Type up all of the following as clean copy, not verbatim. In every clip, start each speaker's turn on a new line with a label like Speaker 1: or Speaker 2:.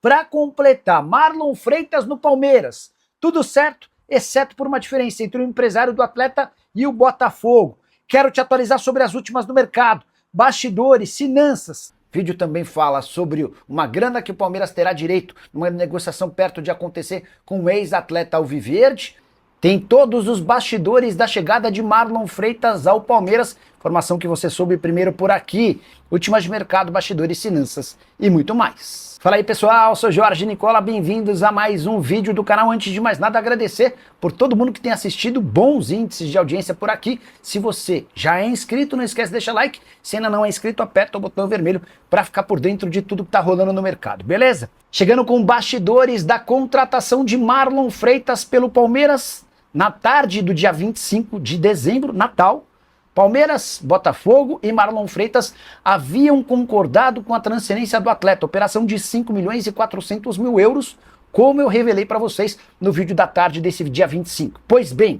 Speaker 1: Para completar, Marlon Freitas no Palmeiras. Tudo certo, exceto por uma diferença entre o empresário do atleta e o Botafogo. Quero te atualizar sobre as últimas do mercado, bastidores, finanças. O vídeo também fala sobre uma grana que o Palmeiras terá direito numa negociação perto de acontecer com o ex-atleta alviverde. Tem todos os bastidores da chegada de Marlon Freitas ao Palmeiras, informação que você soube primeiro por aqui, últimas de mercado, bastidores, finanças e muito mais. Fala aí pessoal, sou Jorge Nicola, bem-vindos a mais um vídeo do canal. Antes de mais nada, agradecer por todo mundo que tem assistido, bons índices de audiência por aqui. Se você já é inscrito, não esquece de deixar like, se ainda não é inscrito, aperta o botão vermelho para ficar por dentro de tudo que tá rolando no mercado, beleza? Chegando com bastidores da contratação de Marlon Freitas pelo Palmeiras, na tarde do dia 25 de dezembro, Natal, Palmeiras, Botafogo e Marlon Freitas haviam concordado com a transferência do atleta, operação de 5 milhões e 400 mil euros, como eu revelei para vocês no vídeo da tarde desse dia 25. Pois bem,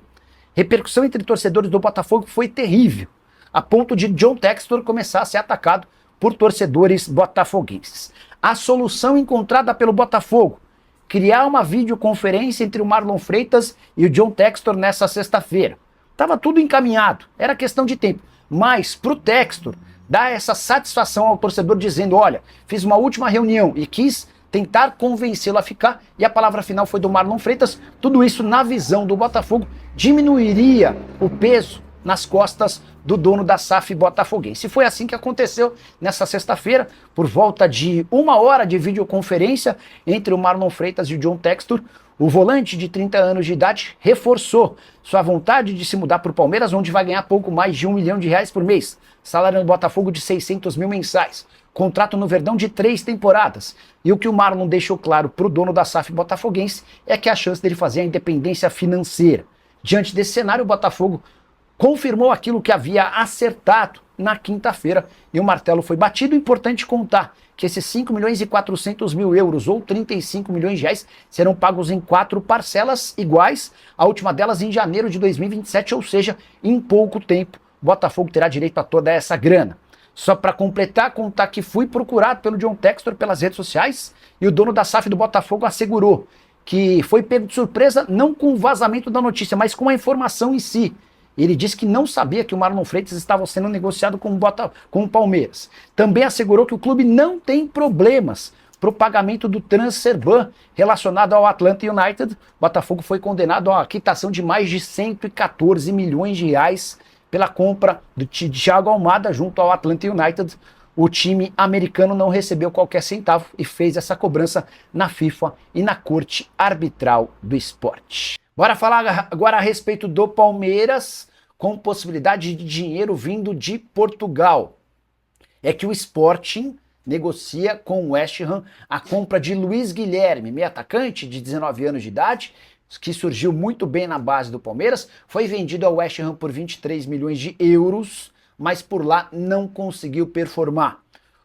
Speaker 1: repercussão entre torcedores do Botafogo foi terrível, a ponto de John Textor começar a ser atacado por torcedores botafoguenses. A solução encontrada pelo Botafogo: criar uma videoconferência entre o Marlon Freitas e o John Textor nessa sexta-feira. Tava tudo encaminhado, era questão de tempo. Mas pro Textor dar essa satisfação ao torcedor dizendo, olha, fiz uma última reunião e quis tentar convencê-lo a ficar, e a palavra final foi do Marlon Freitas, tudo isso na visão do Botafogo diminuiria o peso nas costas do dono da SAF botafoguense. Foi assim que aconteceu nessa sexta-feira, por volta de 1 hora de videoconferência entre o Marlon Freitas e o John Textor. O volante de 30 anos de idade reforçou sua vontade de se mudar para o Palmeiras, onde vai ganhar pouco mais de R$1 milhão por mês, salário no Botafogo de 600 mil mensais, contrato no Verdão de 3 temporadas. E o que o Marlon deixou claro para o dono da SAF botafoguense é que a chance dele fazer a independência financeira. Diante desse cenário, o Botafogo confirmou aquilo que havia acertado na quinta-feira e o martelo foi batido. Importante contar que esses 5 milhões e 400 mil euros ou 35 milhões de reais serão pagos em 4 parcelas iguais, a última delas em janeiro de 2027, ou seja, em pouco tempo o Botafogo terá direito a toda essa grana. Só para completar, contar que fui procurado pelo John Textor pelas redes sociais e o dono da SAF do Botafogo assegurou que foi pego de surpresa não com o vazamento da notícia, mas com a informação em si. Ele disse que não sabia que o Marlon Freitas estava sendo negociado com o Palmeiras. Também assegurou que o clube não tem problemas para o pagamento do transfer ban relacionado ao Atlanta United. O Botafogo foi condenado a uma quitação de mais de 114 milhões de reais pela compra de Thiago Almada junto ao Atlanta United. O time americano não recebeu qualquer centavo e fez essa cobrança na FIFA e na Corte Arbitral do Esporte. Bora falar agora a respeito do Palmeiras, com possibilidade de dinheiro vindo de Portugal. É que o Sporting negocia com o West Ham a compra de Luiz Guilherme, meio atacante de 19 anos de idade, que surgiu muito bem na base do Palmeiras, foi vendido ao West Ham por 23 milhões de euros, mas por lá não conseguiu performar.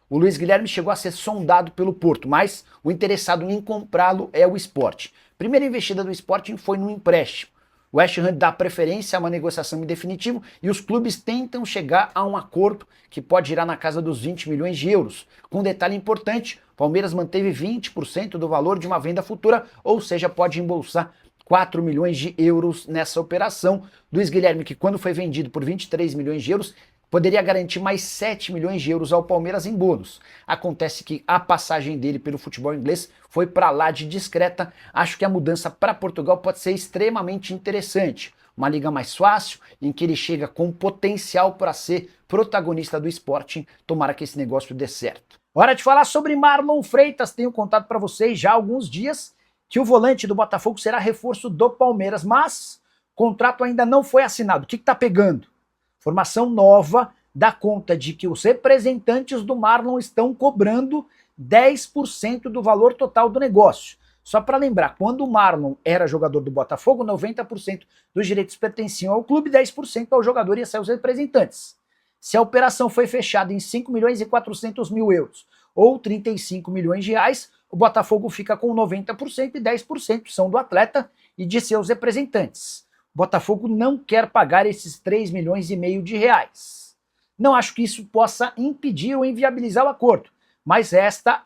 Speaker 1: O Luiz Guilherme chegou a ser sondado pelo Porto, mas o interessado em comprá-lo é o Sporting. Primeira investida do Sporting foi no empréstimo. O West Ham dá preferência a uma negociação em definitivo e os clubes tentam chegar a um acordo que pode girar na casa dos 20 milhões de euros. Com um detalhe importante, o Palmeiras manteve 20% do valor de uma venda futura, ou seja, pode embolsar 4 milhões de euros nessa operação. Luiz Guilherme, que quando foi vendido por 23 milhões de euros, poderia garantir mais 7 milhões de euros ao Palmeiras em bônus. Acontece que a passagem dele pelo futebol inglês foi para lá de discreta. Acho que a mudança para Portugal pode ser extremamente interessante. Uma liga mais fácil, em que ele chega com potencial para ser protagonista do Sporting. Tomara que esse negócio dê certo. Hora de falar sobre Marlon Freitas. Tenho contado para vocês já há alguns dias que o volante do Botafogo será reforço do Palmeiras, mas o contrato ainda não foi assinado. O que está pegando? Informação nova dá conta de que os representantes do Marlon estão cobrando 10% do valor total do negócio. Só para lembrar, quando o Marlon era jogador do Botafogo, 90% dos direitos pertenciam ao clube, 10% ao jogador e a seus representantes. Se a operação foi fechada em 5 milhões e 400 mil euros ou 35 milhões de reais, o Botafogo fica com 90% e 10% são do atleta e de seus representantes. O Botafogo não quer pagar esses 3 milhões e meio de reais. Não acho que isso possa impedir ou inviabilizar o acordo, mas esta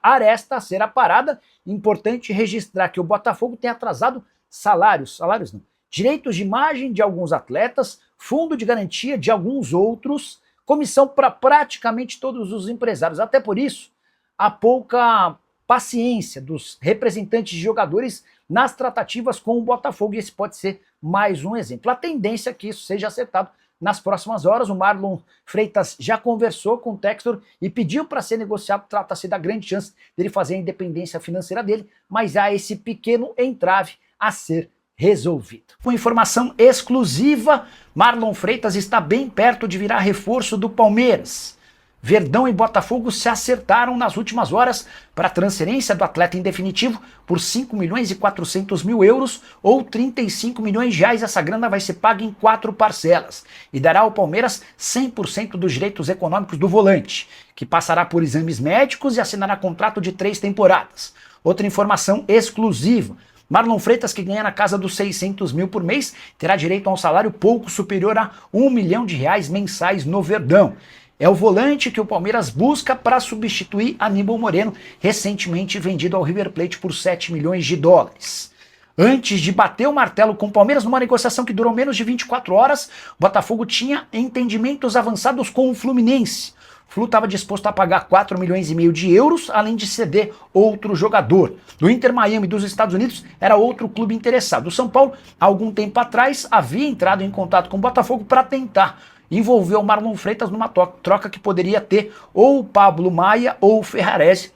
Speaker 1: aresta a ser aparada. Importante registrar que o Botafogo tem atrasado salários não, direitos de imagem de alguns atletas, fundo de garantia de alguns outros, comissão para praticamente todos os empresários. Até por isso, há pouca paciência dos representantes de jogadores nas tratativas com o Botafogo, e esse pode ser mais um exemplo. A tendência é que isso seja acertado nas próximas horas. O Marlon Freitas já conversou com o Textor e pediu para ser negociado. Trata-se da grande chance dele fazer a independência financeira dele, mas há esse pequeno entrave a ser resolvido. Com informação exclusiva, Marlon Freitas está bem perto de virar reforço do Palmeiras. Verdão e Botafogo se acertaram nas últimas horas para a transferência do atleta em definitivo por 5 milhões e 400 mil euros ou 35 milhões de reais. Essa grana vai ser paga em 4 parcelas e dará ao Palmeiras 100% dos direitos econômicos do volante, que passará por exames médicos e assinará contrato de 3 temporadas. Outra informação exclusiva: Marlon Freitas, que ganha na casa dos 600 mil por mês, terá direito a um salário pouco superior a 1 milhão de reais mensais no Verdão. É o volante que o Palmeiras busca para substituir Aníbal Moreno, recentemente vendido ao River Plate por 7 milhões de dólares. Antes de bater o martelo com o Palmeiras, numa negociação que durou menos de 24 horas, o Botafogo tinha entendimentos avançados com o Fluminense. O Flu estava disposto a pagar 4 milhões e meio de euros, além de ceder outro jogador. Do Inter Miami dos Estados Unidos era outro clube interessado. O São Paulo, há algum tempo atrás, havia entrado em contato com o Botafogo para tentar envolver o Marlon Freitas numa troca que poderia ter ou o Pablo Maia ou o Ferrarese.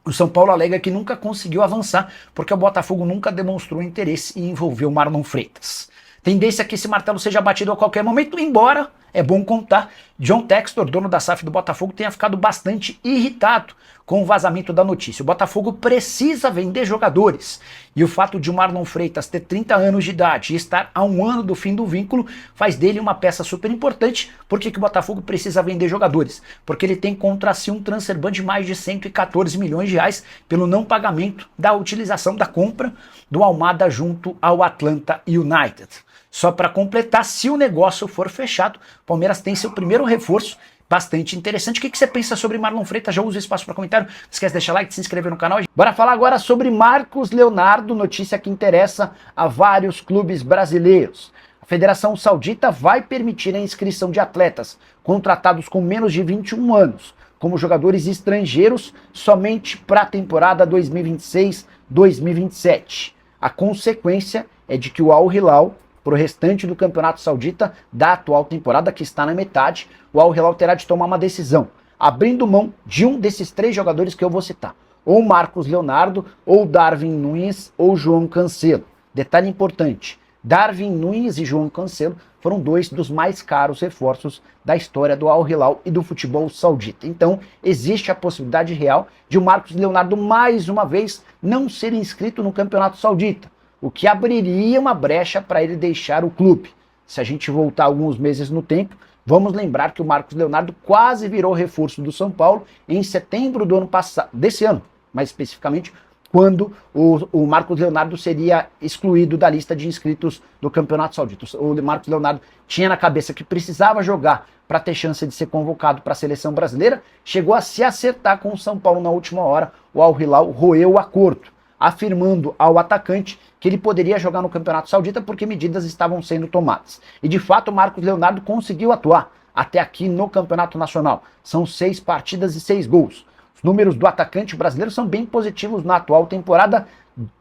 Speaker 1: O São Paulo alega que nunca conseguiu avançar porque o Botafogo nunca demonstrou interesse em envolver o Marlon Freitas. Tendência é que esse martelo seja batido a qualquer momento, embora, é bom contar, John Textor, dono da SAF do Botafogo, tenha ficado bastante irritado com o vazamento da notícia. O Botafogo precisa vender jogadores, e o fato de o Marlon Freitas ter 30 anos de idade e estar a 1 ano do fim do vínculo faz dele uma peça super importante. Por que o Botafogo precisa vender jogadores? Porque ele tem contra si um transfer ban de mais de 114 milhões de reais pelo não pagamento da utilização da compra do Almada junto ao Atlanta United. Só para completar, se o negócio for fechado, o Palmeiras tem seu primeiro reforço bastante interessante. O que você pensa sobre Marlon Freitas? Já usa o espaço para comentário. Não esquece de deixar like, de se inscrever no canal. Bora falar agora sobre Marcos Leonardo, notícia que interessa a vários clubes brasileiros. A Federação Saudita vai permitir a inscrição de atletas contratados com menos de 21 anos, como jogadores estrangeiros, somente para a temporada 2026-2027. A consequência é de que o Al Hilal, para o restante do Campeonato Saudita da atual temporada, que está na metade, o Al Hilal terá de tomar uma decisão, abrindo mão de um desses 3 jogadores que eu vou citar, ou Marcos Leonardo, ou Darwin Núñez, ou João Cancelo. Detalhe importante: Darwin Núñez e João Cancelo foram 2 dos mais caros reforços da história do Al Hilal e do futebol saudita. Então, existe a possibilidade real de o Marcos Leonardo, mais uma vez, não ser inscrito no Campeonato Saudita, o que abriria uma brecha para ele deixar o clube. Se a gente voltar alguns meses no tempo, vamos lembrar que o Marcos Leonardo quase virou reforço do São Paulo em setembro do ano passado, desse ano, mais especificamente, quando o Marcos Leonardo seria excluído da lista de inscritos do Campeonato Saudita. O Marcos Leonardo tinha na cabeça que precisava jogar para ter chance de ser convocado para a seleção brasileira, chegou a se acertar com o São Paulo na última hora. O Al Hilal roeu o acordo, afirmando ao atacante que ele poderia jogar no Campeonato Saudita porque medidas estavam sendo tomadas. E de fato o Marcos Leonardo conseguiu atuar até aqui no Campeonato Nacional. São 6 partidas e 6 gols. Os números do atacante brasileiro são bem positivos na atual temporada.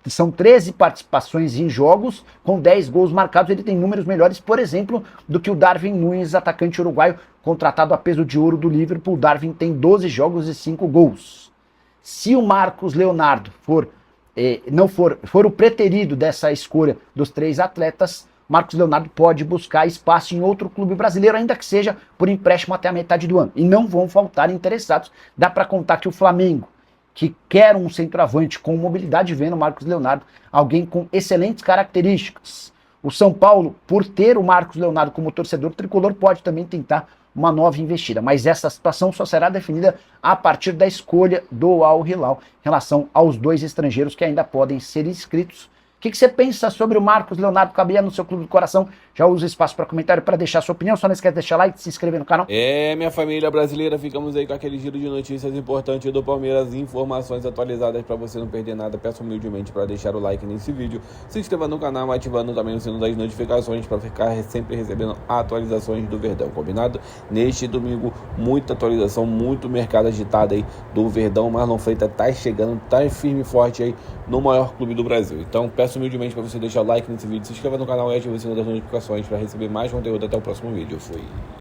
Speaker 1: São 13 participações em jogos, com 10 gols marcados. Ele tem números melhores, por exemplo, do que o Darwin Núñez, atacante uruguaio, contratado a peso de ouro do Liverpool. O Darwin tem 12 jogos e 5 gols. Se o Marcos Leonardo for o preterido dessa escolha dos 3 atletas, Marcos Leonardo pode buscar espaço em outro clube brasileiro, ainda que seja por empréstimo até a metade do ano. E não vão faltar interessados. Dá para contar que o Flamengo, que quer um centroavante com mobilidade, vê no Marcos Leonardo alguém com excelentes características. O São Paulo, por ter o Marcos Leonardo como torcedor tricolor, pode também tentar uma nova investida, mas essa situação só será definida a partir da escolha do Al Hilal em relação aos 2 estrangeiros que ainda podem ser inscritos, que você pensa sobre o Marcos Leonardo Cabia no seu clube do coração? Já usa o espaço para comentário para deixar sua opinião. Só não esquece de deixar like e se inscrever no canal.
Speaker 2: Minha família brasileira, ficamos aí com aquele giro de notícias importantes do Palmeiras, informações atualizadas para você não perder nada. Peço humildemente para deixar o like nesse vídeo, se inscreva no canal, ativando também o sino das notificações para ficar sempre recebendo atualizações do Verdão, combinado? Neste domingo, muita atualização, muito mercado agitado aí do Verdão. Marlon Freitas tá chegando, tá firme e forte aí no maior clube do Brasil. Então peço humildemente para você deixar o like nesse vídeo, se inscreva no canal e ative o sino das notificações para receber mais conteúdo. Até o próximo vídeo. Fui.